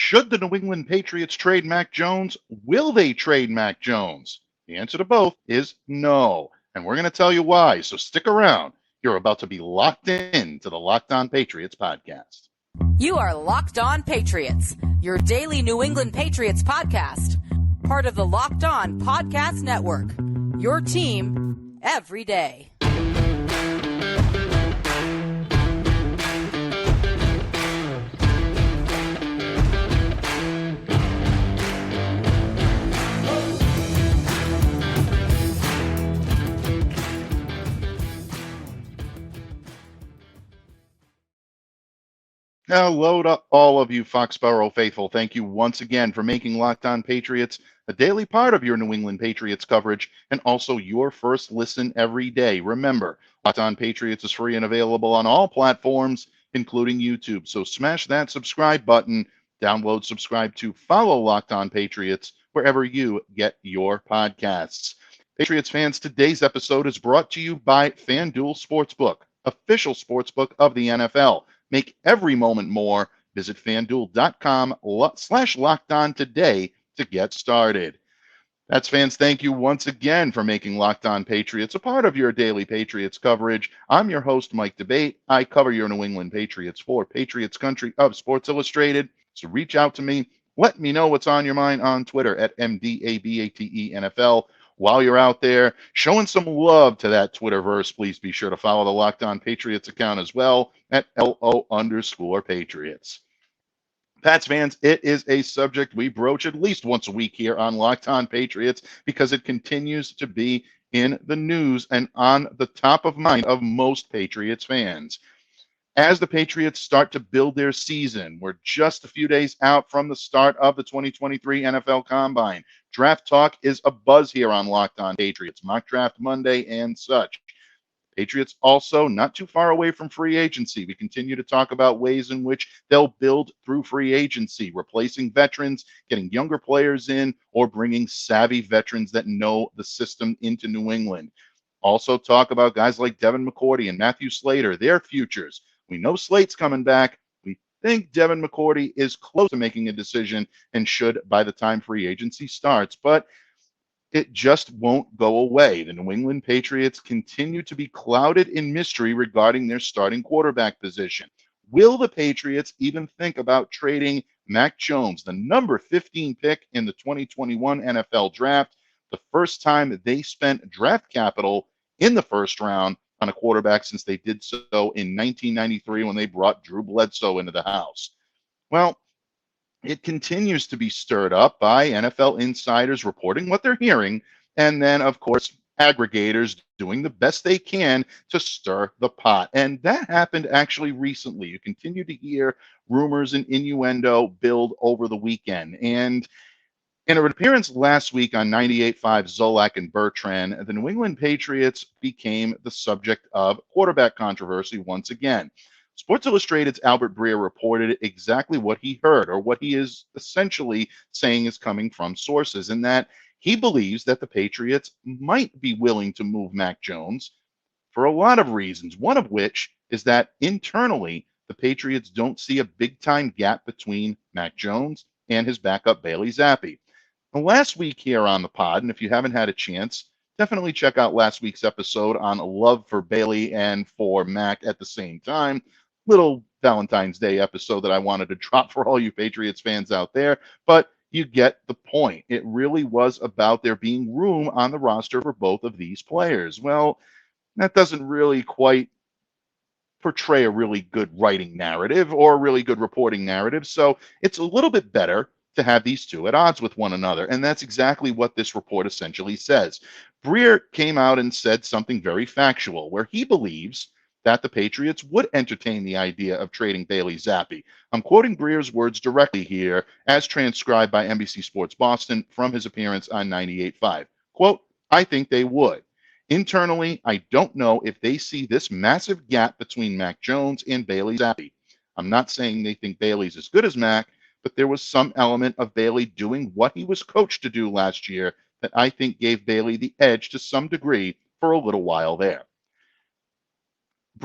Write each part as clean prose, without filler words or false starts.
Should the New England Patriots trade Mac Jones? Will they trade Mac Jones? The answer to both is no. And we're going to tell you why. So stick around. You're about to be locked in to the Locked On Patriots podcast. You are Locked On Patriots, your daily New England Patriots podcast. Part of the Locked On Podcast Network, your team every day. Hello to all of you Foxborough faithful. Thank you once again for making Locked On Patriots a daily part of your New England Patriots coverage and also your first listen every day. Remember, Locked On Patriots is free and available on all platforms, including YouTube. So smash that subscribe button, download, subscribe to, follow Locked On Patriots wherever you get your podcasts. Patriots fans, today's episode is brought to you by FanDuel Sportsbook, official sportsbook of the NFL. Make every moment more. Visit FanDuel.com/LockedOn today to get started. That's fans. Thank you once again for making Locked On Patriots a part of your daily Patriots coverage. I'm your host, Mike Debate. I cover your New England Patriots for Patriots Country of Sports Illustrated. So reach out to me. Let me know what's on your mind on Twitter at MDABATENFL. While you're out there showing some love to that Twitterverse, please be sure to follow the Locked On Patriots account as well at LO_Patriots. Pats fans, it is a subject we broach at least once a week here on Locked On Patriots because it continues to be in the news and on the top of mind of most Patriots fans. As the Patriots start to build their season, we're just a few days out from the start of the 2023 NFL Combine. Draft talk is a buzz here on Locked On Patriots, mock draft Monday and such. Patriots also not too far away from free agency. We continue to talk about ways in which they'll build through free agency, replacing veterans, getting younger players in, or bringing savvy veterans that know the system into New England. Also talk about guys like Devin McCourty and Matthew Slater, their futures. We know Slate's coming back. We think Devin McCourty is close to making a decision and should by the time free agency starts, but it just won't go away. The New England Patriots continue to be clouded in mystery regarding their starting quarterback position. Will the Patriots even think about trading Mac Jones, the number 15 pick in the 2021 NFL Draft, the first time they spent draft capital in the first round on a quarterback since they did so in 1993 when they brought Drew Bledsoe into the house? Well, it continues to be stirred up by NFL insiders reporting what they're hearing, and then, of course, aggregators doing the best they can to stir the pot. And that happened actually recently. You continue to hear rumors and innuendo build over the weekend. And in an appearance last week on 98.5 Zolak and Bertrand, the New England Patriots became the subject of quarterback controversy once again. Sports Illustrated's Albert Breer reported exactly what he heard, or what he is essentially saying is coming from sources, in that he believes that the Patriots might be willing to move Mac Jones for a lot of reasons, one of which is that internally, the Patriots don't see a big-time gap between Mac Jones and his backup Bailey Zappe. Last week here on the pod, and if you haven't had a chance, definitely check out last week's episode on love for Bailey and for Mac at the same time. Little Valentine's Day episode that I wanted to drop for all you Patriots fans out there, but you get the point. It really was about there being room on the roster for both of these players. Well, that doesn't really quite portray a really good writing narrative or a really good reporting narrative, so it's a little bit better to have these two at odds with one another. And that's exactly what this report essentially says. Breer came out and said something very factual, where he believes that the Patriots would entertain the idea of trading Bailey Zappe. I'm quoting Breer's words directly here, as transcribed by NBC Sports Boston from his appearance on 98.5. Quote, "I think they would. Internally, I don't know if they see this massive gap between Mac Jones and Bailey Zappe. I'm not saying they think Bailey's as good as Mac, but there was some element of Bailey doing what he was coached to do last year that I think gave Bailey the edge to some degree for a little while there."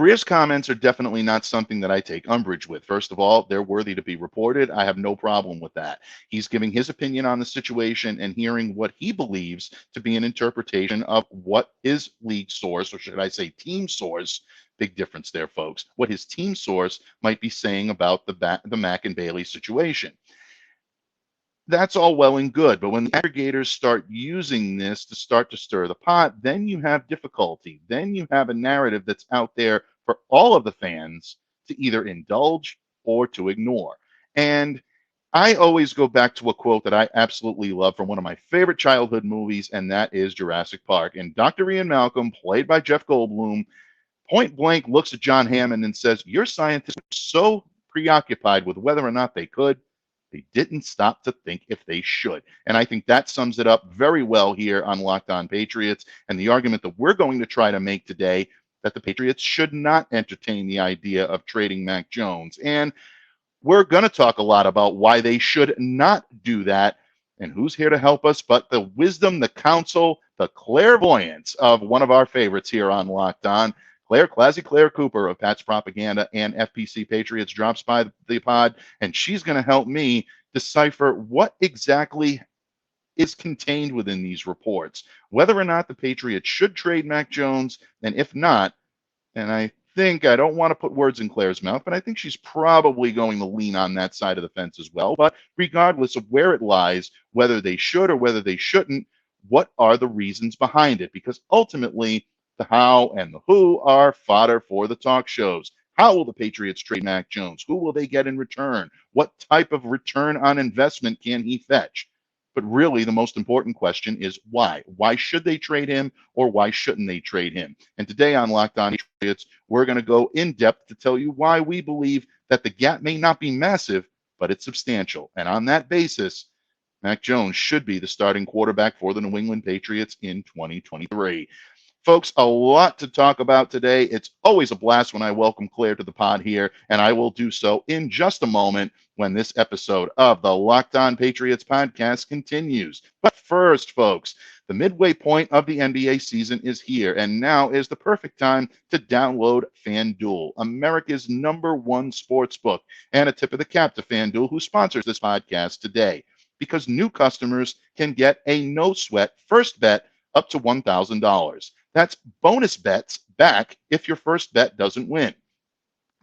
Bria's comments are definitely not something that I take umbrage with. First of all, they're worthy to be reported. I have no problem with that. He's giving his opinion on the situation and hearing what he believes to be an interpretation of what his league source, or should I say team source, big difference there, folks, what his team source might be saying about the Mack and Bailey situation. That's all well and good, but when the aggregators start using this to start to stir the pot, then you have difficulty. Then you have a narrative that's out there for all of the fans to either indulge or to ignore. And I always go back to a quote that I absolutely love from one of my favorite childhood movies, and that is Jurassic Park. And Dr. Ian Malcolm, played by Jeff Goldblum, point blank looks at John Hammond and says, "Your scientists were so preoccupied with whether or not they could, they didn't stop to think if they should." And I think that sums it up very well here on Locked On Patriots, and the argument that we're going to try to make today, that the Patriots should not entertain the idea of trading Mac Jones. And we're going to talk a lot about why they should not do that. And who's here to help us but the wisdom, the counsel, the clairvoyance of one of our favorites here on Locked On. ClazzyClare Cooper of Pat's Propaganda and FPC Patriots drops by the pod, and she's going to help me decipher what exactly is contained within these reports, whether or not the Patriots should trade Mac Jones, and if not, and I don't want to put words in Claire's mouth, but I think she's probably going to lean on that side of the fence as well. But regardless of where it lies, whether they should or whether they shouldn't, what are the reasons behind it? Because ultimately, the how and the who are fodder for the talk shows. How will the Patriots trade Mac Jones? Who will they get in return? What type of return on investment can he fetch? But really, the most important question is why? Why should they trade him, or why shouldn't they trade him? And today on Locked On Patriots, we're going to go in depth to tell you why we believe that the gap may not be massive, but it's substantial. And on that basis, Mac Jones should be the starting quarterback for the New England Patriots in 2023. Folks, a lot to talk about today. It's always a blast when I welcome Claire to the pod here, and I will do so in just a moment when this episode of the Locked On Patriots podcast continues. But first, folks, the midway point of the NBA season is here, and now is the perfect time to download FanDuel, America's #1 sports book. And a tip of the cap to FanDuel, who sponsors this podcast today, because new customers can get a no-sweat first bet up to $1,000. That's bonus bets back if your first bet doesn't win.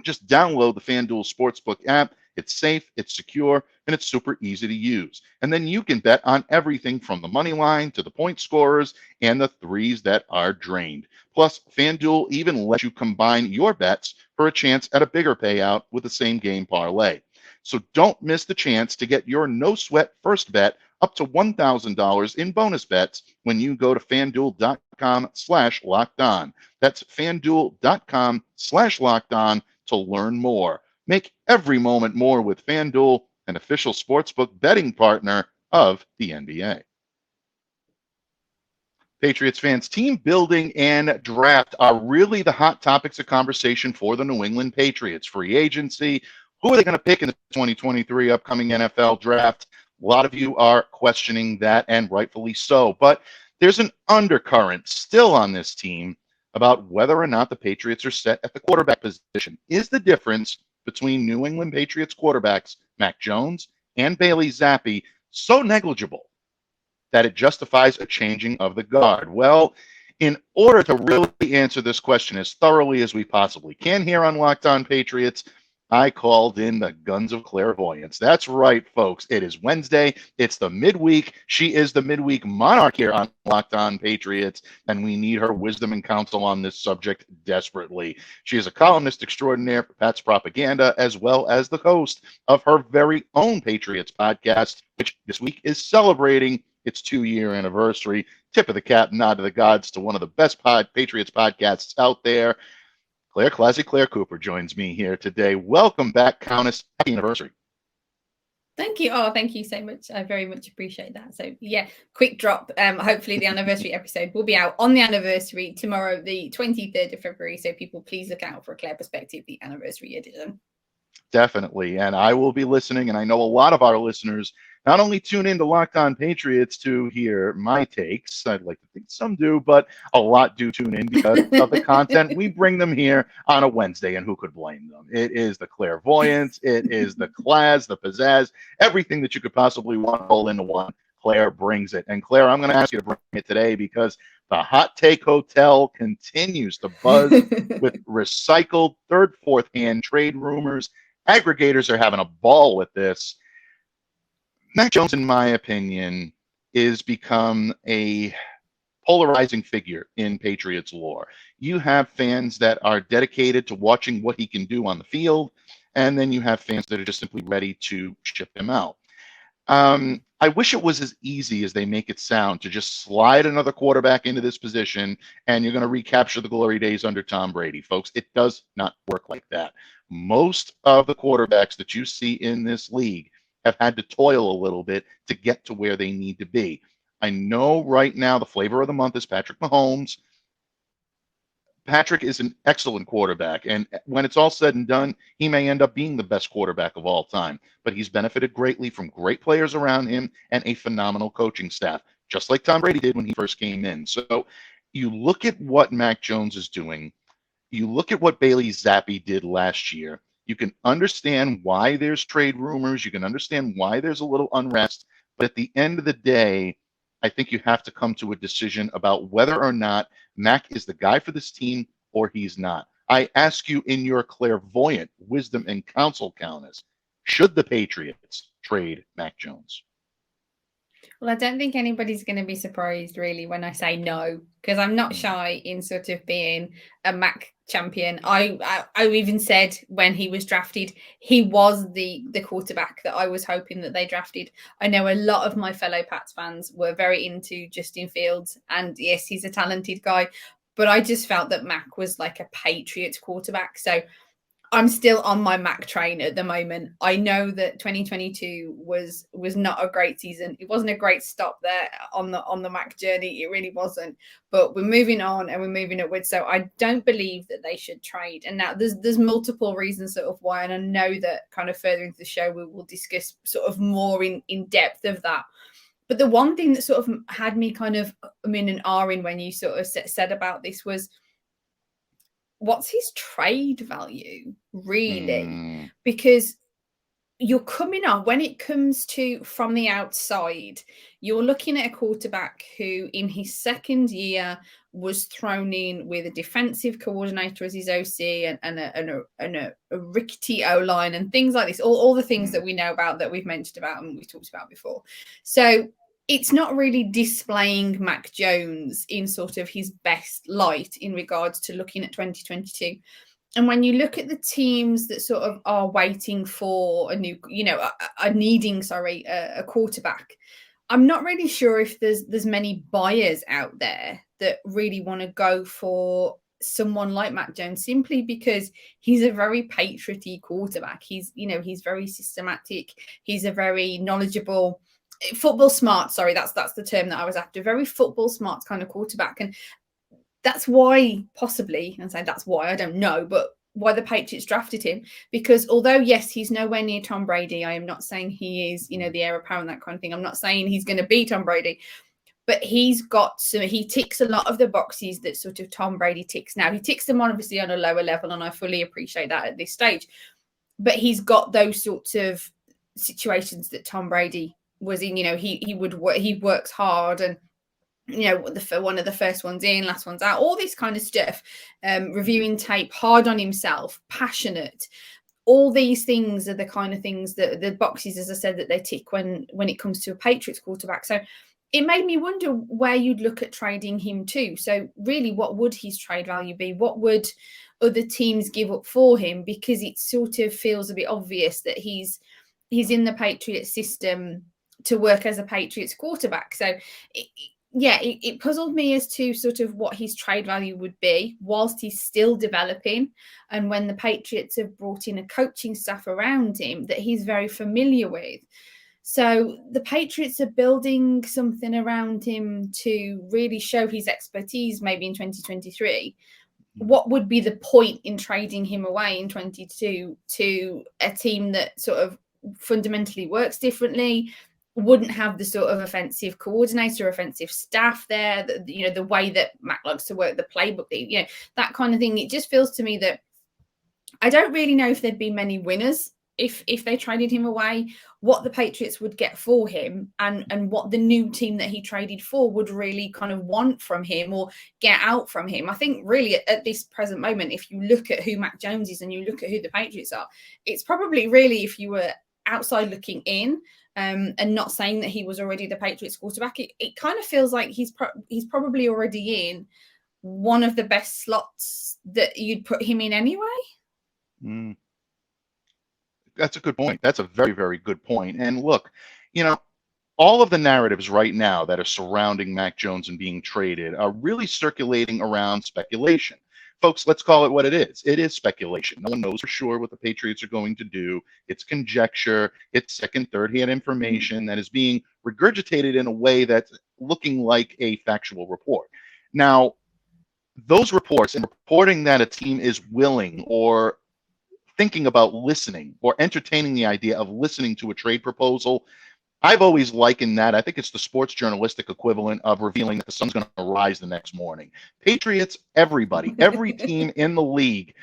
Just download the FanDuel Sportsbook app. It's safe, it's secure, and it's super easy to use. And then you can bet on everything from the money line to the point scorers and the threes that are drained. Plus, FanDuel even lets you combine your bets for a chance at a bigger payout with the same game parlay. So don't miss the chance to get your no-sweat first bet up to $1,000 in bonus bets when you go to FanDuel.com/LockedOn. That's FanDuel.com/LockedOn to learn more. Make every moment more with FanDuel, an official sportsbook betting partner of the NBA. Patriots fans, team building and draft are really the hot topics of conversation for the New England Patriots. Free agency, who are they going to pick in the 2023 upcoming NFL draft? A lot of you are questioning that, and rightfully so. But there's an undercurrent still on this team about whether or not the Patriots are set at the quarterback position. Is the difference between New England Patriots quarterbacks Mac Jones and Bailey Zappe so negligible that it justifies a changing of the guard? Well, in order to really answer this question as thoroughly as we possibly can here on Locked On Patriots, I called in the guns of clairvoyance. That's right, folks. It is Wednesday. It's the midweek. She is the midweek monarch here on Locked On Patriots, and we need her wisdom and counsel on this subject desperately. She is a columnist extraordinaire for Pat's Propaganda, as well as the host of her very own Patriots podcast, which this week is celebrating its 2-year anniversary. Tip of the cap, nod to the gods, to one of the best Patriots podcasts out there. ClazzyClare Cooper joins me here today. Welcome back, Countess. Happy anniversary. Thank you. Oh, thank you so much. I very much appreciate that. So yeah, quick drop. Hopefully the anniversary episode will be out on the anniversary tomorrow, the 23rd of February. So people, please look out for a Claire Perspective, the anniversary edition. Definitely. And I will be listening. And I know a lot of our listeners not only tune in to Locked On Patriots to hear my takes, I'd like to think some do, but a lot do tune in because of the content. We bring them here on a Wednesday, and who could blame them? It is the clairvoyance, it is the class, the pizzazz, everything that you could possibly want all into one. Claire brings it. And Claire, I'm going to ask you to bring it today because the Hot Take Hotel continues to buzz with recycled third, fourth hand trade rumors. Aggregators are having a ball with this. Mac Jones, in my opinion, is become a polarizing figure in Patriots lore. You have fans that are dedicated to watching what he can do on the field, and then you have fans that are just simply ready to ship him out. I wish it was as easy as they make it sound to just slide another quarterback into this position and you're going to recapture the glory days under Tom Brady, folks. It does not work like that. Most of the quarterbacks that you see in this league have had to toil a little bit to get to where they need to be. I know right now the flavor of the month is Patrick Mahomes. Patrick is an excellent quarterback, and when it's all said and done, he may end up being the best quarterback of all time. But he's benefited greatly from great players around him and a phenomenal coaching staff, just like Tom Brady did when he first came in. So you look at what Mac Jones is doing. You look at what Bailey Zappe did last year. You can understand why there's trade rumors. You can understand why there's a little unrest. But at the end of the day, I think you have to come to a decision about whether or not Mac is the guy for this team or he's not. I ask you in your clairvoyant wisdom and counsel, Countess, should the Patriots trade Mac Jones? Well, I don't think anybody's going to be surprised really when I say no, because I'm not shy in sort of being a Mac champion. I even said when he was drafted, he was the quarterback that I was hoping that they drafted. I know a lot of my fellow Pats fans were very into Justin Fields, and yes, he's a talented guy, but I just felt that Mac was like a Patriots quarterback. So I'm still on my Mac train at the moment. I know that 2022 was not a great season. It wasn't a great stop there on the Mac journey. It really wasn't. But we're moving on and we're moving upwards. So I don't believe that they should trade. And now there's multiple reasons sort of why. And I know that kind of further into the show we will discuss sort of more in depth of that. But the one thing that sort of had me kind of and ahhing when you sort of said about this was, what's his trade value really? Because you're coming on, when it comes to from the outside, you're looking at a quarterback who in his second year was thrown in with a defensive coordinator as his OC and a rickety O-line and things like this, all the things that we know about, that we've mentioned about and we've talked about before. So it's not really displaying Mac Jones in sort of his best light in regards to looking at 2022. And when you look at the teams that sort of are waiting for a new, are needing, a quarterback, I'm not really sure if there's many buyers out there that really want to go for someone like Mac Jones, simply because he's a very patriotic quarterback. He's very systematic. He's a very knowledgeable, football smart. Sorry, that's the term that I was after. Very football smart kind of quarterback. And that's why possibly, and say that's why, I don't know, but why the Patriots drafted him. Because although, yes, he's nowhere near Tom Brady, I am not saying he is, the heir apparent, that kind of thing. I'm not saying he's going to be Tom Brady, but he ticks a lot of the boxes that sort of Tom Brady ticks. Now, he ticks them obviously on a lower level, and I fully appreciate that at this stage. But he's got those sorts of situations that Tom Brady was in. He works hard, and one of the first ones in, last one's out, all this kind of stuff, reviewing tape, hard on himself, passionate. All these things are the kind of things that the boxes, as I said, that they tick when it comes to a Patriots quarterback. So it made me wonder where you'd look at trading him to. So really, what would his trade value be? What would other teams give up for him? Because it sort of feels a bit obvious that he's in the Patriots system to work as a Patriots quarterback. So it puzzled me as to sort of what his trade value would be whilst he's still developing, and when the Patriots have brought in a coaching staff around him that he's very familiar with. So the Patriots are building something around him to really show his expertise maybe in 2023. What would be the point in trading him away in 22 to a team that sort of fundamentally works differently, wouldn't have the sort of offensive coordinator, offensive staff there, the way that Mac likes to work the playbook, that kind of thing. It just feels to me that I don't really know if there'd be many winners if they traded him away, what the Patriots would get for him, and what the new team that he traded for would really kind of want from him or get out from him. I think really at this present moment, if you look at who Mac Jones is and you look at who the Patriots are, it's probably really, if you were outside looking in, and not saying that he was already the Patriots quarterback, it kind of feels like he's probably already in one of the best slots that you'd put him in anyway. That's a good point. That's a very, very good point. And look, all of the narratives right now that are surrounding Mac Jones and being traded are really circulating around speculation. Folks, let's call it what it is. It is speculation. No one knows for sure what the Patriots are going to do. It's conjecture. It's second, third-hand information that is being regurgitated in a way that's looking like a factual report. Now, those reports and reporting that a team is willing or thinking about listening or entertaining the idea of listening to a trade proposal, I've always likened that. I think it's the sports journalistic equivalent of revealing that the sun's going to rise the next morning. Patriots, everybody, every team in the league,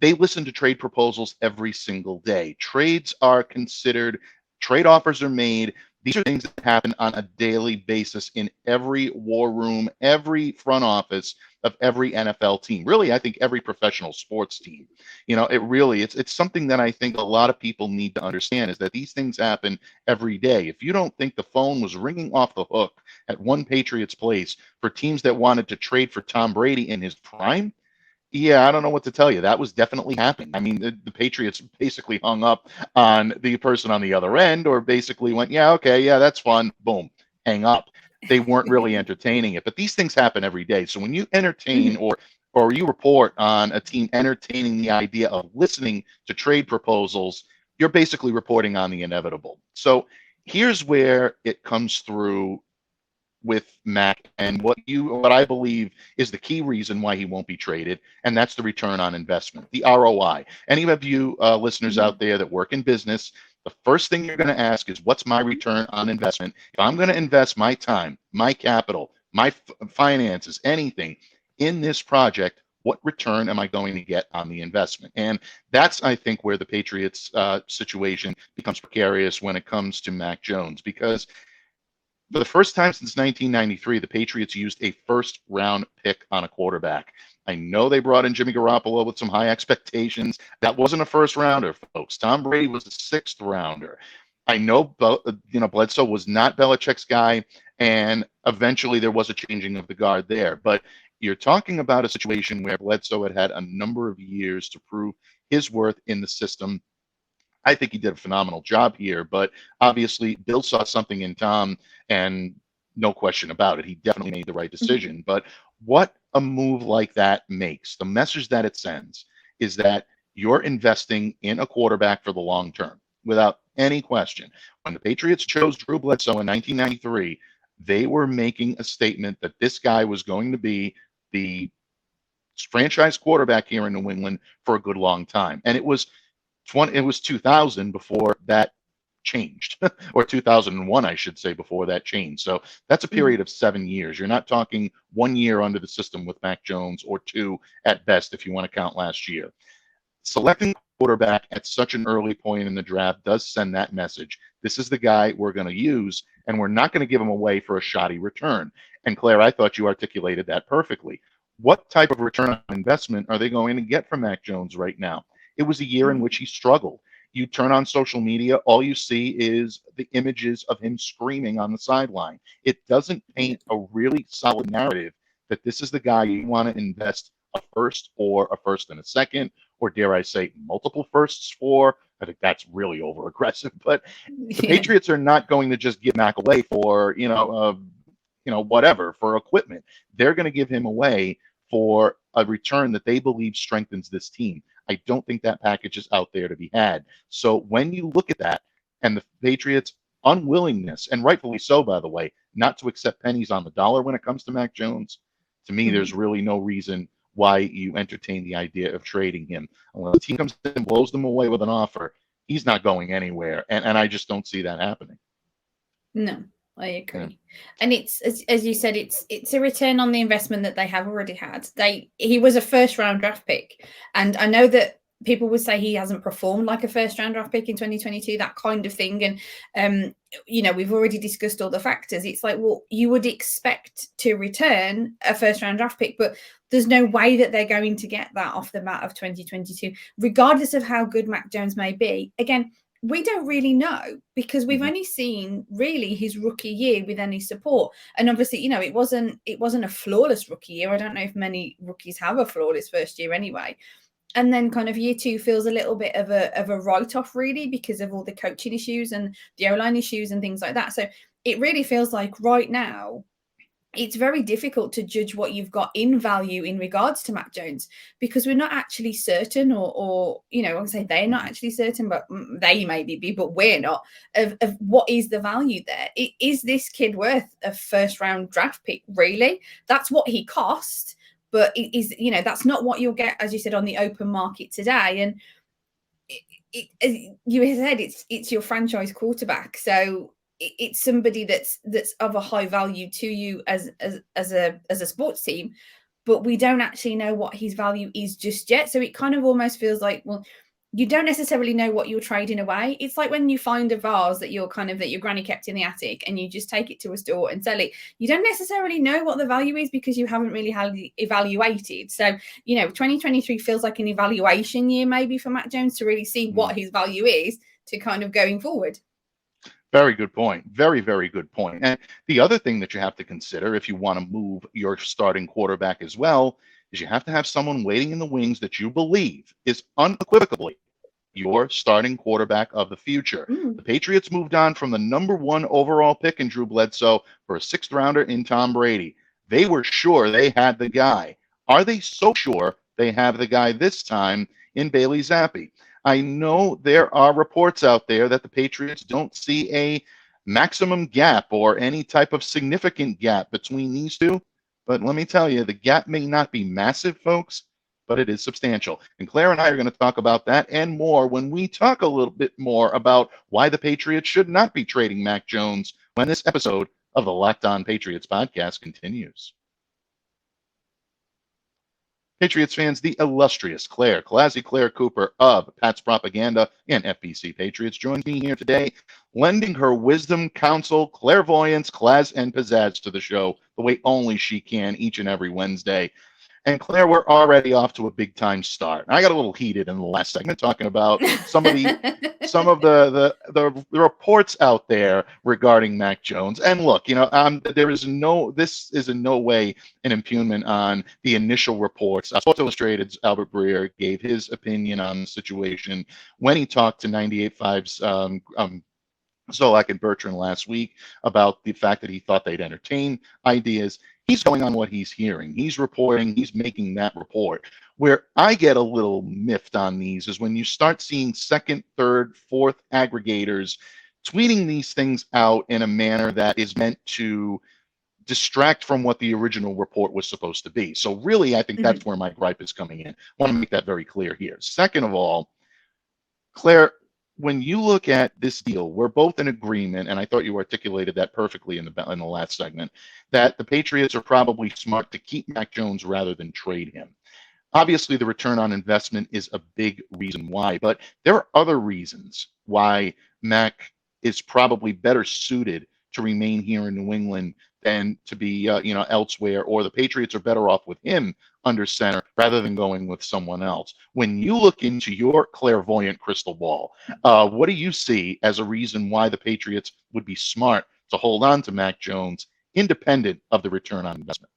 they listen to trade proposals every single day. Trades are considered, trade offers are made. These are things that happen on a daily basis in every war room, every front office of every NFL team. Really, I think every professional sports team. It's something that I think a lot of people need to understand, is that these things happen every day. If you don't think the phone was ringing off the hook at one Patriots place for teams that wanted to trade for Tom Brady in his prime, yeah, I don't know what to tell you. That was definitely happening. I mean, the Patriots basically hung up on the person on the other end, or basically went, yeah, okay, yeah, that's fun. Boom, hang up. They weren't really entertaining it. But these things happen every day. So when you entertain or you report on a team entertaining the idea of listening to trade proposals, you're basically reporting on the inevitable. So here's where it comes through with Mac, and what I believe is the key reason why he won't be traded, and that's the return on investment, the ROI. Any of you listeners out there that work in business, the first thing you're going to ask is, what's my return on investment? If I'm going to invest my time, my capital, my finances, anything in this project, what return am I going to get on the investment? And that's, I think, where the Patriots situation becomes precarious when it comes to Mac Jones, because for the first time since 1993, the Patriots used a first-round pick on a quarterback. I know they brought in Jimmy Garoppolo with some high expectations. That wasn't a first-rounder, folks. Tom Brady was a sixth-rounder. I know, Bledsoe was not Belichick's guy, and eventually there was a changing of the guard there. But you're talking about a situation where Bledsoe had a number of years to prove his worth in the system. I think he did a phenomenal job here, but obviously Bill saw something in Tom, and no question about it, he definitely made the right decision. But what a move like that makes, the message that it sends, is that you're investing in a quarterback for the long term, without any question. When the Patriots chose Drew Bledsoe in 1993, they were making a statement that this guy was going to be the franchise quarterback here in New England for a good long time. And it was 2000 before that changed, or 2001, I should say, before that changed. So that's a period of 7 years. You're not talking 1 year under the system with Mac Jones, or 2 at best, if you want to count last year. Selecting quarterback at such an early point in the draft does send that message. This is the guy we're going to use, and we're not going to give him away for a shoddy return. And Claire, I thought you articulated that perfectly. What type of return on investment are they going to get from Mac Jones right now? It was a year in which he struggled. You turn on social media, all you see is the images of him screaming on the sideline. It doesn't paint a really solid narrative that this is the guy you want to invest a first, or a first and a second, or dare I say multiple firsts for. I think that's really over aggressive, but the Patriots are not going to just give Mac away for, whatever, for equipment. They're going to give him away for a return that they believe strengthens this team. I don't think that package is out there to be had. So when you look at that, and the Patriots' unwillingness, and rightfully so, by the way, not to accept pennies on the dollar when it comes to Mac Jones, to me, there's really no reason why you entertain the idea of trading him. Unless the team comes in and blows them away with an offer, he's not going anywhere. And I just don't see that happening. No, I agree. Yeah. And it's as you said, it's a return on the investment that they have already had. He was a first round draft pick, and I know that people would say he hasn't performed like a first round draft pick in 2022, that kind of thing. And we've already discussed all the factors. It's like, well, you would expect to return a first round draft pick, but there's no way that they're going to get that off the bat of 2022, regardless of how good Mac Jones may be. Again, we don't really know because we've only seen really his rookie year with any support. And obviously, it wasn't a flawless rookie year. I don't know if many rookies have a flawless first year anyway. And then kind of year two feels a little bit of a write-off really because of all the coaching issues and the O-line issues and things like that. So it really feels like right now it's very difficult to judge what you've got in value in regards to Mac Jones because we're not actually certain or I say they're not actually certain, but they maybe be, but we're not of what is the value there. Is this kid worth a first round draft pick? Really? That's what he cost, but it is, that's not what you'll get, as you said, on the open market today. And as you said, it's your franchise quarterback. So it's somebody that's of a high value to you as a sports team, but we don't actually know what his value is just yet. So it kind of almost feels like, well, you don't necessarily know what you're trading away. It's like when you find a vase that your granny kept in the attic and you just take it to a store and sell it. You don't necessarily know what the value is because you haven't really had it evaluated. So, 2023 feels like an evaluation year maybe for Mac Jones to really see what his value is to kind of going forward. Very good point. Very, very good point. And the other thing that you have to consider if you want to move your starting quarterback as well is you have to have someone waiting in the wings that you believe is unequivocally your starting quarterback of the future. The Patriots moved on from the number 1 overall pick in Drew Bledsoe for a 6th rounder in Tom Brady. They were sure they had the guy. Are they so sure they have the guy this time in Bailey Zappe? I know there are reports out there that the Patriots don't see a maximum gap or any type of significant gap between these two. But let me tell you, the gap may not be massive, folks, but it is substantial. And Claire and I are going to talk about that and more when we talk a little bit more about why the Patriots should not be trading Mac Jones when this episode of the Locked On Patriots podcast continues. Patriots fans, the illustrious ClazzyClare Cooper of Pat's Propaganda and FBC Patriots joins me here today, lending her wisdom, counsel, clairvoyance, class, and pizzazz to the show the way only she can each and every Wednesday. And Claire, we're already off to a big time start. I got a little heated in the last segment talking about some of the reports out there regarding Mac Jones. And look, this is in no way an impugnment on the initial reports. Sports Illustrated's Albert Breer gave his opinion on the situation when he talked to 98.5's Zolak and Bertrand last week about the fact that he thought they'd entertain ideas. He's going on what he's hearing. He's reporting. He's making that report. Where I get a little miffed on these is when you start seeing second, third, fourth aggregators tweeting these things out in a manner that is meant to distract from what the original report was supposed to be. So really, I think that's where my gripe is coming in. I want to make that very clear here. Second of all, Claire, when you look at this deal, we're both in agreement, and I thought you articulated that perfectly in the last segment, that the Patriots are probably smart to keep Mac Jones rather than trade him. Obviously, the return on investment is a big reason why, but there are other reasons why Mac is probably better suited to remain here in New England than to be elsewhere, or the Patriots are better off with him under center rather than going with someone else. When you look into your clairvoyant crystal ball, what do you see as a reason why the Patriots would be smart to hold on to Mac Jones independent of the return on investment?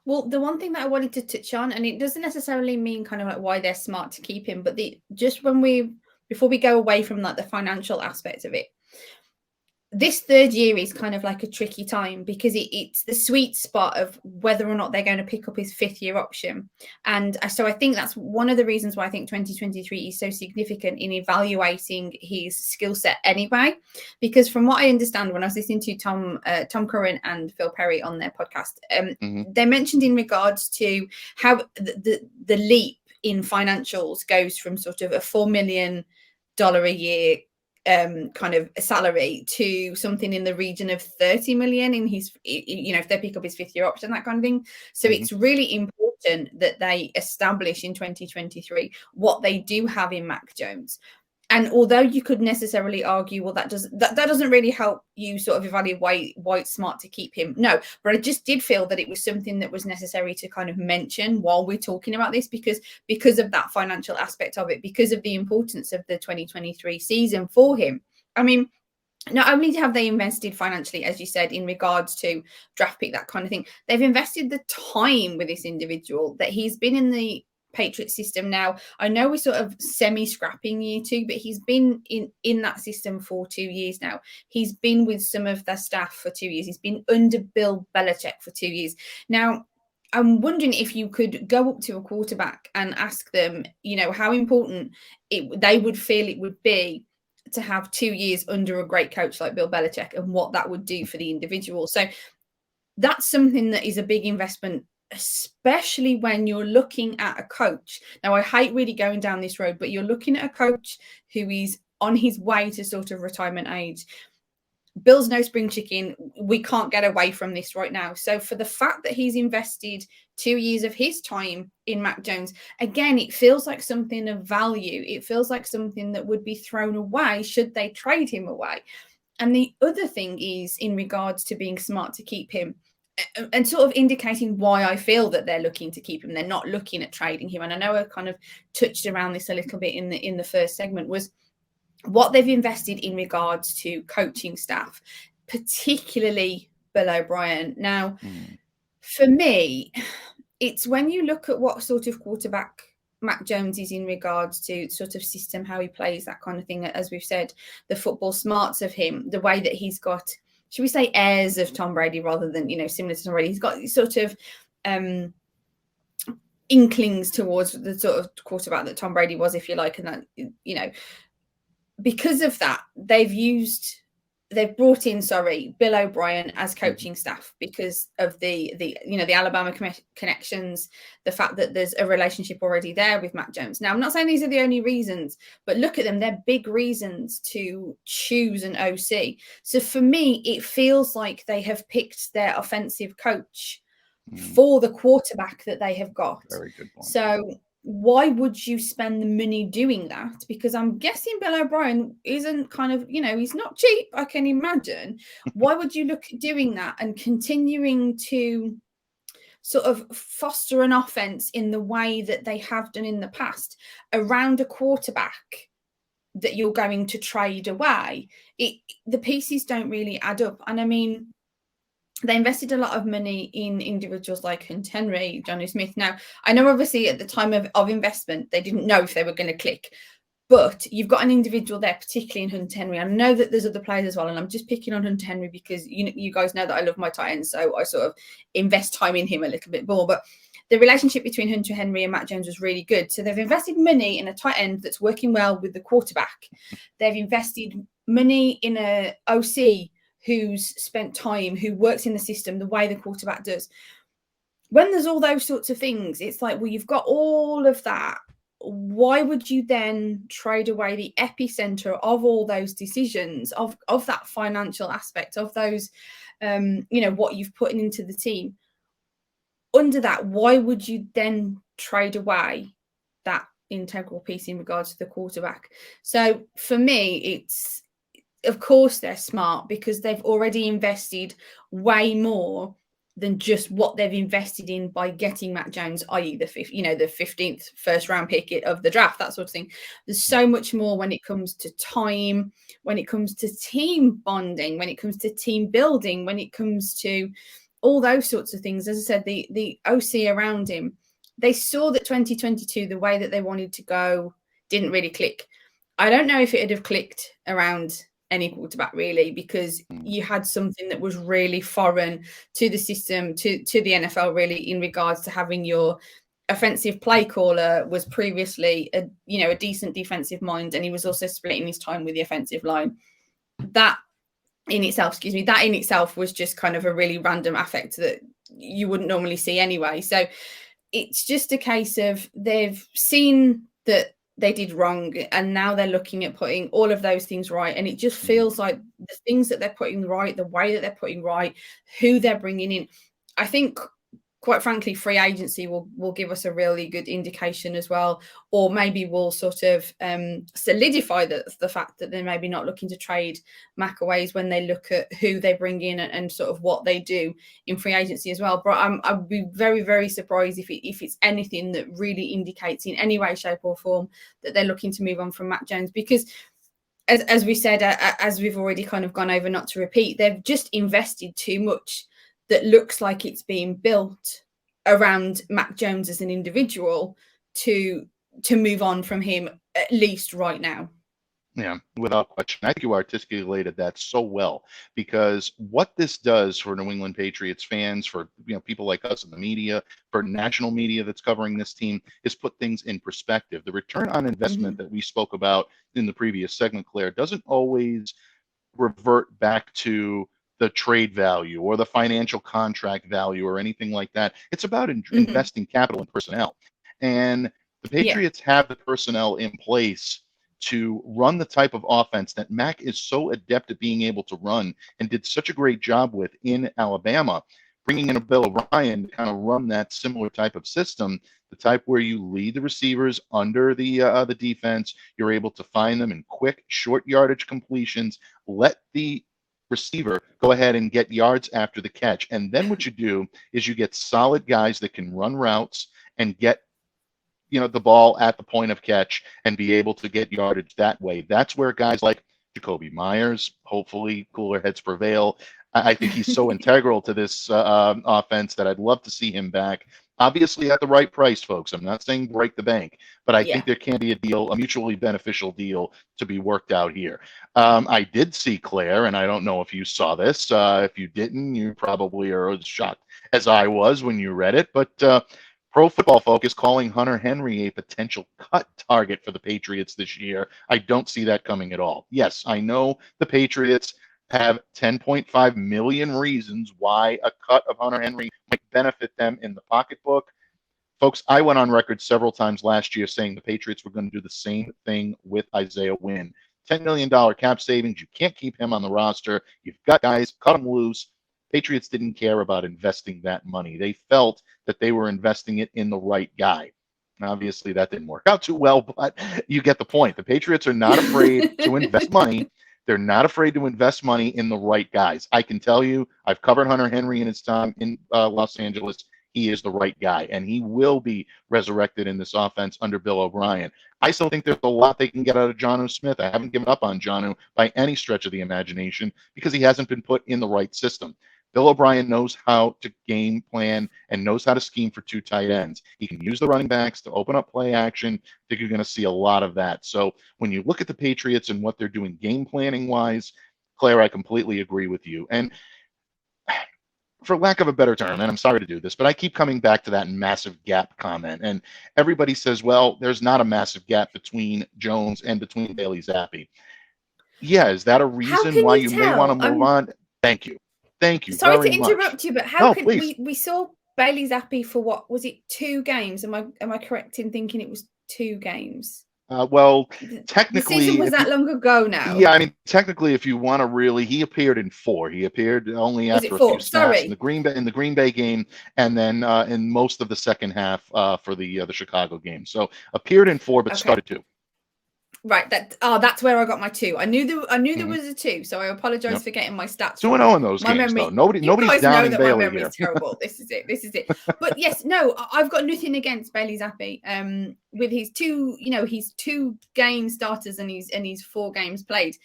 Well, the one thing that I wanted to touch on, and it doesn't necessarily mean kind of like why they're smart to keep him, but before we go away from like the financial aspect of it, this third year is kind of like a tricky time because it's the sweet spot of whether or not they're going to pick up his 5th year option. And so I think that's one of the reasons why I think 2023 is so significant in evaluating his skill set anyway. Because from what I understand, when I was listening to Tom Curran and Phil Perry on their podcast, they mentioned in regards to how the leap in financials goes from sort of a $4 million a year kind of salary to something in the region of 30 million in his, if they pick up his 5th year option, that kind of thing. So it's really important that they establish in 2023 what they do have in Mac Jones. And although you could necessarily argue, well, that doesn't really help you sort of evaluate why it's smart to keep him. No, but I just did feel that it was something that was necessary to kind of mention while we're talking about this, because of that financial aspect of it, because of the importance of the 2023 season for him. I mean, not only have they invested financially, as you said, in regards to draft pick, that kind of thing, they've invested the time with this individual that he's been in the Patriots system now. I know we're sort of semi-scrapping year 2, but he's been in that system for 2 years now. He's been with some of their staff for 2 years. He's been under Bill Belichick for 2 years. Now, I'm wondering if you could go up to a quarterback and ask them, how important they would feel it would be to have 2 years under a great coach like Bill Belichick, and what that would do for the individual. So that's something that is a big investment, especially when you're looking at a coach. Now, I hate really going down this road, but you're looking at a coach who is on his way to sort of retirement age. Bill's no spring chicken. We can't get away from this right now. So for the fact that he's invested 2 years of his time in Mac Jones, again, it feels like something of value. It feels like something that would be thrown away should they trade him away. And the other thing is in regards to being smart to keep him, and sort of indicating why I feel that they're looking to keep him. They're not looking at trading him. And I know I kind of touched around this a little bit in the first segment, was what they've invested in regards to coaching staff, particularly Bill O'Brien. Now, for me, it's when you look at what sort of quarterback Mac Jones is in regards to sort of system, how he plays, that kind of thing, as we've said, the football smarts of him, the way that he's got, should we say, airs of Tom Brady rather than, similar to Tom Brady. He's got sort of inklings towards the sort of quarterback that Tom Brady was, if you like. And that, because of that, they've brought in, Bill O'Brien as coaching staff because of the Alabama connections, the fact that there's a relationship already there with Mac Jones. Now, I'm not saying these are the only reasons, but look at them. They're big reasons to choose an OC. So for me, it feels like they have picked their offensive coach for the quarterback that they have got. Very good point. So why would you spend the money doing that? Because I'm guessing Bill O'Brien isn't kind of, he's not cheap, I can imagine. Why would you look at doing that and continuing to sort of foster an offense in the way that they have done in the past around a quarterback that you're going to trade away? The pieces don't really add up. And I mean, they invested a lot of money in individuals like Hunt Henry, Johnny Smith. Now, I know obviously at the time of investment, they didn't know if they were going to click, but you've got an individual there, particularly in Hunt Henry. I know that there's other players as well, and I'm just picking on Hunt Henry because you guys know that I love my tight ends, so I sort of invest time in him a little bit more. But the relationship between Hunter Henry and Mac Jones was really good. So they've invested money in a tight end that's working well with the quarterback. They've invested money in a OC who's spent time, who works in the system the way the quarterback does. When there's all those sorts of things, it's like, well, you've got all of that. Why would you then trade away the epicenter of all those decisions, of that financial aspect, of those, what you've put into the team? Under that, why would you then trade away that integral piece in regards to the quarterback? So for me, it's, of course they're smart because they've already invested way more than just what they've invested in by getting Mac Jones, i.e. the 15th first round pick of the draft, that sort of thing. There's so much more when it comes to time, when it comes to team bonding, when it comes to team building, when it comes to all those sorts of things. As I said, the OC around him, they saw that 2022, the way that they wanted to go didn't really click. I don't know if it would have clicked around any quarterback really, because you had something that was really foreign to the system, to the NFL really, in regards to having your offensive play caller was previously a decent defensive mind, and he was also splitting his time with the offensive line. That in itself was just kind of a really random affect that you wouldn't normally see anyway. So it's just a case of they've seen that they did wrong, and now they're looking at putting all of those things right. And it just feels like the things that they're putting right, the way that they're putting right, who they're bringing in. I think, quite frankly, free agency will give us a really good indication as well, or maybe will sort of solidify the fact that they're maybe not looking to trade McAways when they look at who they bring in and sort of what they do in free agency as well. But I'd be very, very surprised if it's anything that really indicates in any way, shape or form that they're looking to move on from Mac Jones, because as we said, as we've already kind of gone over, not to repeat, they've just invested too much that looks like it's being built around Mac Jones as an individual to move on from him, at least right now. Yeah, without question. I think you articulated that so well, because what this does for New England Patriots fans, for people like us in the media, for national media that's covering this team, is put things in perspective. The return on investment that we spoke about in the previous segment, Claire, doesn't always revert back to the trade value or the financial contract value or anything like that. It's about investing capital in personnel. And the Patriots have the personnel in place to run the type of offense that Mac is so adept at being able to run and did such a great job with in Alabama, bringing in a Bill O'Brien to kind of run that similar type of system, the type where you lead the receivers under the defense. You're able to find them in quick, short yardage completions, let the receiver go ahead and get yards after the catch. And then what you do is you get solid guys that can run routes and get the ball at the point of catch and be able to get yardage that way. That's where guys like Jacoby Myers, hopefully cooler heads prevail. I think he's so integral to this offense that I'd love to see him back. Obviously at the right price, folks. I'm not saying break the bank, but I think there can be a deal, a mutually beneficial deal to be worked out here. I did see, Claire, and I don't know if you saw this. If you didn't, you probably are as shocked as I was when you read it. But Pro Football Focus calling Hunter Henry a potential cut target for the Patriots this year. I don't see that coming at all. Yes, I know the Patriots have 10.5 million reasons why a cut of Hunter Henry might benefit them in the pocketbook. Folks, I went on record several times last year saying the Patriots were going to do the same thing with Isaiah Wynn. $10 million cap savings. You can't keep him on the roster. You've got guys, cut him loose. Patriots didn't care about investing that money. They felt that they were investing it in the right guy. Obviously, that didn't work out too well, but you get the point. The Patriots are not afraid to invest money. They're not afraid to invest money in the right guys. I can tell you, I've covered Hunter Henry in his time in Los Angeles. He is the right guy, and he will be resurrected in this offense under Bill O'Brien. I still think there's a lot they can get out of Jonnu Smith. I haven't given up on Jonnu by any stretch of the imagination because he hasn't been put in the right system. Bill O'Brien knows how to game plan and knows how to scheme for two tight ends. He can use the running backs to open up play action. I think you're going to see a lot of that. So when you look at the Patriots and what they're doing game planning wise, Claire, I completely agree with you. And for lack of a better term, and I'm sorry to do this, but I keep coming back to that massive gap comment. And everybody says, well, there's not a massive gap between Jones and between Bailey Zappe. Yeah, is that a reason why you may want to move on? Thank you. Thank you. Sorry to interrupt you, but how can we saw Bailey Zappe for what was it, 2 games? Am I correct in thinking it was 2 games? Well, technically, the season was that long ago now. Yeah, I mean, technically, if you want to really, he appeared in 4. He appeared only after a few snaps in the Green Bay game, and then in most of the second half for the Chicago game. So appeared in 4, but started 2. Right, that's where I got my 2. I knew there was a 2, so I apologize for getting my stats. 2-0 in those games, though. Nobody's down in Bailey my memory's terrible. This is it. But yes, no, I've got nothing against Bailey Zappe. With his 2 game starters and his 4 games played.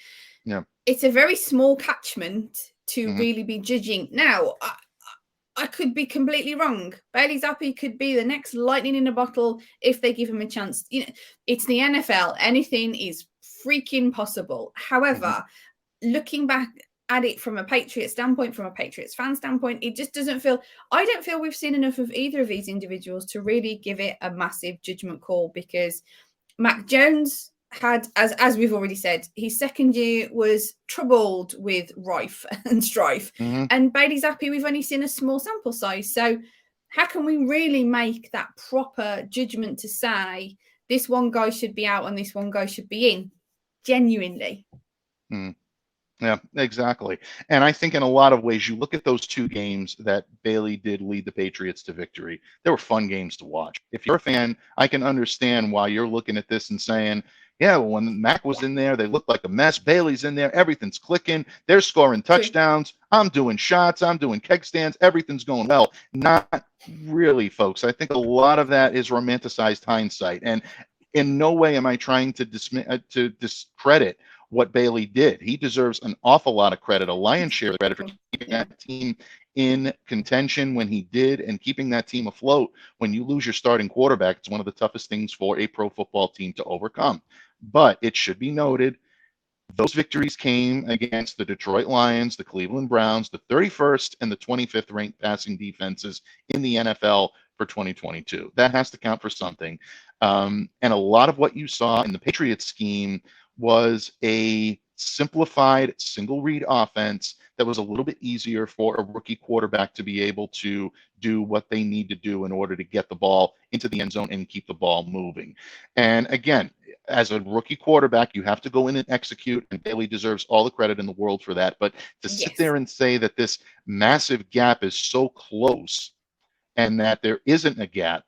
Yeah, it's a very small catchment to really be judging. Now, I could be completely wrong. Bailey Zappe could be the next lightning in a bottle if they give him a chance. It's the NFL. Anything is freaking possible. However, looking back at it from a Patriots standpoint, from a Patriots fan standpoint, it just doesn't feel. I don't feel we've seen enough of either of these individuals to really give it a massive judgment call, because Mac Jones had, as we've already said, his second year was troubled with rife and strife. And Bailey Zappe, we've only seen a small sample size. So how can we really make that proper judgment to say this one guy should be out and this one guy should be in. Genuinely. Yeah, exactly. And I think in a lot of ways, you look at those two games that Bailey did lead the Patriots to victory. They were fun games to watch. If you're a fan, I can understand why you're looking at this and saying, yeah, well, when Mac was in there, they looked like a mess. Bailey's in there. Everything's clicking. They're scoring touchdowns. I'm doing shots. I'm doing keg stands. Everything's going well. Not really, folks. I think a lot of that is romanticized hindsight. And in no way am I trying to discredit what Bailey did. He deserves an awful lot of credit, a lion's share of credit for keeping that team in contention when he did and keeping that team afloat. When you lose your starting quarterback, it's one of the toughest things for a pro football team to overcome. But it should be noted, those victories came against the Detroit Lions, the Cleveland Browns, the 31st and the 25th ranked passing defenses in the NFL for 2022. That has to count for something. And a lot of what you saw in the Patriots scheme was a simplified single read offense that was a little bit easier for a rookie quarterback to be able to do what they need to do in order to get the ball into the end zone and keep the ball moving. And again, as a rookie quarterback, you have to go in and execute, and Bailey deserves all the credit in the world for that. But to sit there and say that this massive gap is so close and that there isn't a gap,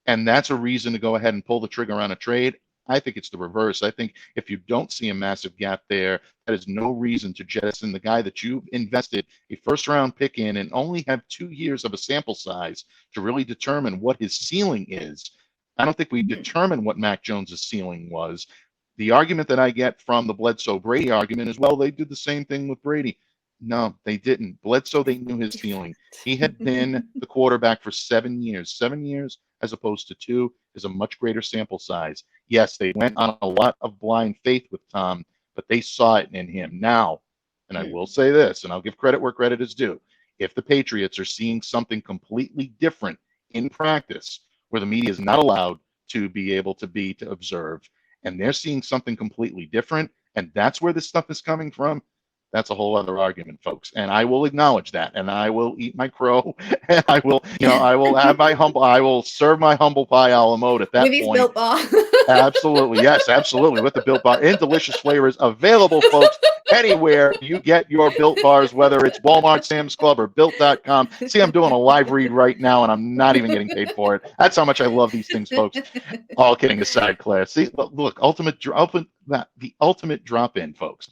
and that's a reason to go ahead and pull the trigger on a trade, I think it's the reverse. I think if you don't see a massive gap there, that is no reason to jettison the guy that you've invested a first-round pick in and only have 2 years of a sample size to really determine what his ceiling is. I don't think we determined what Mac Jones's ceiling was. The argument that I get from the Bledsoe-Brady argument is, well, they did the same thing with Brady. No, they didn't. Bledsoe, they knew his ceiling. He had been the quarterback for 7 years. 7 years as opposed to 2 is a much greater sample size. Yes, they went on a lot of blind faith with Tom, but they saw it in him. Now, and I will say this, and I'll give credit where credit is due. If the Patriots are seeing something completely different in practice, where the media is not allowed to be able to observe, and they're seeing something completely different, and that's where this stuff is coming from, that's a whole other argument, folks. And I will acknowledge that, and I will eat my crow, and I will serve my humble pie a la mode at that with his point. Built Bar. Absolutely, yes, absolutely. With the Built Bar in delicious flavors available, folks, anywhere you get your Built Bars, whether it's Walmart, Sam's Club, or Built.com. See, I'm doing a live read right now, and I'm not even getting paid for it. That's how much I love these things, folks. All kidding aside, Claire. See, look, the ultimate drop-in, folks.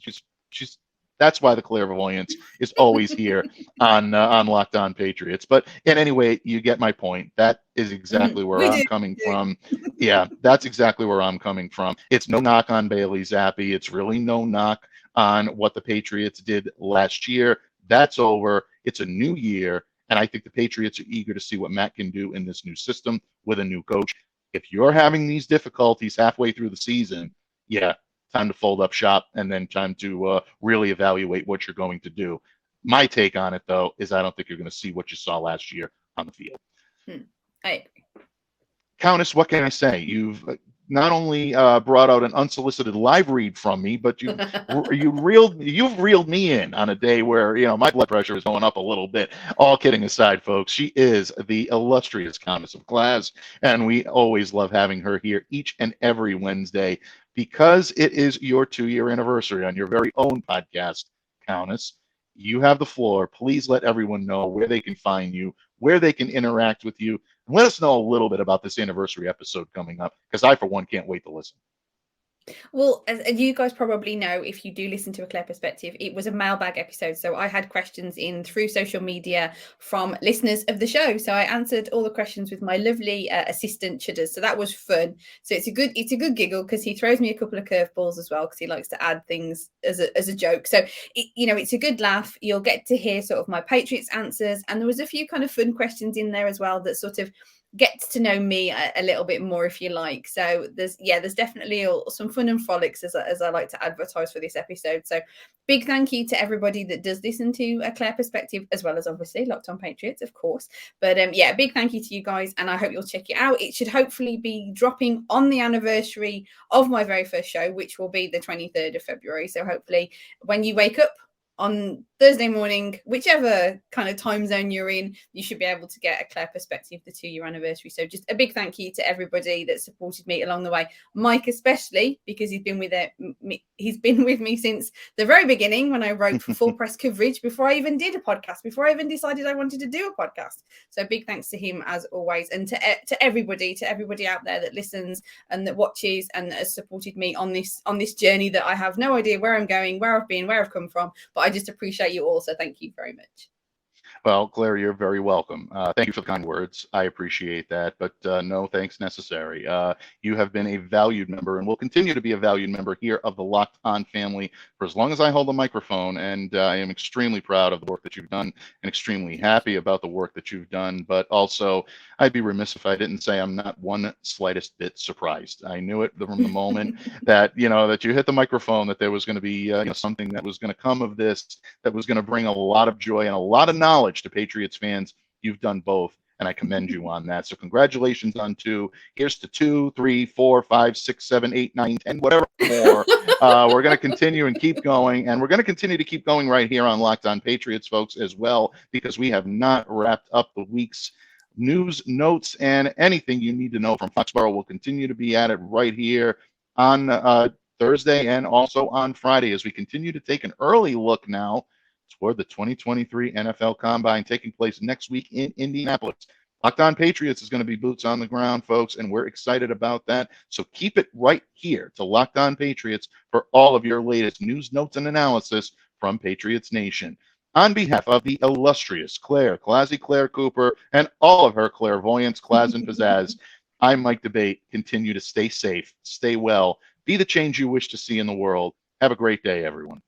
She's That's why the clairvoyance is always here on Locked On Patriots. But in any way, you get my point. That is exactly where I'm coming from. Yeah, that's exactly where I'm coming from. It's no knock on Bailey Zappe. It's really no knock on what the Patriots did last year. That's over. It's a new year. And I think the Patriots are eager to see what Matt can do in this new system with a new coach. If you're having these difficulties halfway through the season, yeah, time to fold up shop and then time to really evaluate what you're going to do. My take on it, though, is I don't think you're going to see what you saw last year on the field. I agree. Countess, what can I say? You've not only brought out an unsolicited live read from me, but you've reeled me in on a day where my blood pressure is going up a little bit. All kidding aside, folks, she is the illustrious Countess of Class, and we always love having her here each and every Wednesday because it is your 2-year anniversary on your very own podcast, Countess. You have the floor. Please let everyone know where they can find you, where they can interact with you. And let us know a little bit about this anniversary episode coming up, because I, for one, can't wait to listen. Well, as you guys probably know, if you do listen to A Clare Perspective, it was a mailbag episode. So I had questions in through social media from listeners of the show. So I answered all the questions with my lovely assistant, Chudders. So that was fun. So it's a good giggle because he throws me a couple of curveballs as well because he likes to add things as a joke. So, it's a good laugh. You'll get to hear sort of my Patriots answers. And there was a few kind of fun questions in there as well that sort of gets to know me a little bit more, if you like. So there's definitely some fun and frolics as I like to advertise for this episode. So big thank you to everybody that does listen to A Clare Perspective, as well as obviously Locked On Patriots, of course. But big thank you to you guys, and I hope you'll check it out. It should hopefully be dropping on the anniversary of my very first show, which will be the 23rd of February. So hopefully when you wake up on Thursday morning, whichever kind of time zone you're in, you should be able to get a Clare perspective, the 2-year anniversary. So just a big thank you to everybody that supported me along the way. Mike especially, because he's been with me since the very beginning when I wrote for full press coverage before I even did a podcast, before I even decided I wanted to do a podcast. So big thanks to him as always, and to everybody out there that listens and that watches and that has supported me on this journey that I have no idea where I'm going, where I've been, where I've come from, but I just appreciate you all. So thank you very much. Well, Claire, you're very welcome. Thank you for the kind words. I appreciate that, but no thanks necessary. You have been a valued member and will continue to be a valued member here of the Locked On family for as long as I hold the microphone, and I am extremely proud of the work that you've done and extremely happy about the work that you've done, but also I'd be remiss if I didn't say I'm not one slightest bit surprised. I knew it from the moment that you hit the microphone that there was going to be something that was going to come of this, that was going to bring a lot of joy and a lot of knowledge to Patriots fans. You've done both, and I commend you on that. So congratulations on 2. Here's to 2, 3, 4, 5, 6, 7, 8, 9, 10, whatever more. We're going to continue and keep going, and we're going to continue to keep going right here on Locked On Patriots, folks, as well, because we have not wrapped up the week's news, notes, and anything you need to know from Foxborough. Will continue to be at it right here on Thursday and also on Friday as we continue to take an early look now toward the 2023 NFL Combine taking place next week in Indianapolis. Locked On Patriots is going to be boots on the ground, folks, and we're excited about that. So keep it right here to Locked On Patriots for all of your latest news, notes, and analysis from Patriots Nation. On behalf of the illustrious Clare, ClazzyClare Cooper, and all of her clairvoyance, class, and pizzazz, I'm Mike Debate. Continue to stay safe, stay well, be the change you wish to see in the world. Have a great day, everyone.